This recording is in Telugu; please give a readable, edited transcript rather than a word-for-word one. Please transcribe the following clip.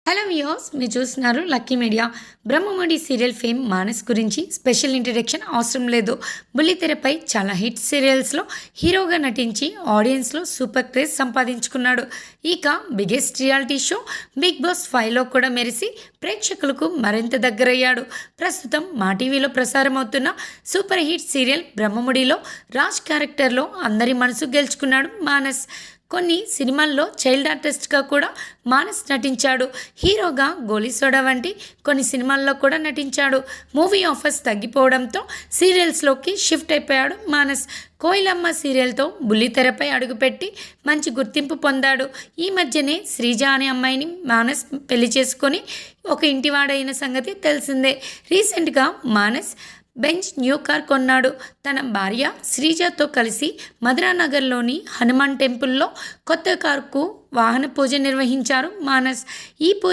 హలో వ్యూవర్స్, మీరు చూస్తున్నారు lucky media. Brahmamudi serial fame Manas గురించి స్పెషల్ ఇంట్రడక్షన్ అవసరం లేదు. బుల్లితెరపై చాలా హిట్ సీరియల్స్లో హీరోగా నటించి ఆడియన్స్లో సూపర్ క్రేజ్ సంపాదించుకున్నాడు. ఇక biggest reality show Bigg Boss 5లో కూడా మెరిసి ప్రేక్షకులకు మరింత దగ్గరయ్యాడు. ప్రస్తుతం మా టీవీలో ప్రసారం అవుతున్న సూపర్ హిట్ సీరియల్ బ్రహ్మముడిలో రాజ్ క్యారెక్టర్లో అందరి మనసు గెలుచుకున్నాడు మానస్. కొన్ని సినిమాల్లో చైల్డ్ ఆర్టిస్ట్గా కూడా మానస్ నటించాడు. హీరోగా గోలీ సోడా వంటి కొన్ని సినిమాల్లో కూడా నటించాడు. మూవీ ఆఫర్స్ తగ్గిపోవడంతో సీరియల్స్లోకి షిఫ్ట్ అయిపోయాడు మానస్. కోయిలమ్మ సీరియల్తో బుల్లితెరపై అడుగుపెట్టి మంచి గుర్తింపు పొందాడు. ఈ మధ్యనే శ్రీజ అనే అమ్మాయిని మానస్ పెళ్లి చేసుకొని ఒక ఇంటివాడైన సంగతి తెలిసిందే. రీసెంట్గా మానస్ బెంచ్ న్యూ కార్ కొన్నాడు. తన భార్య శ్రీజతో కలిసి మధురానగర్లోని హనుమాన్ టెంపుల్లో కొత్త కారుకు వాహన పూజ నిర్వహించారు మానస్. ఈ పూజ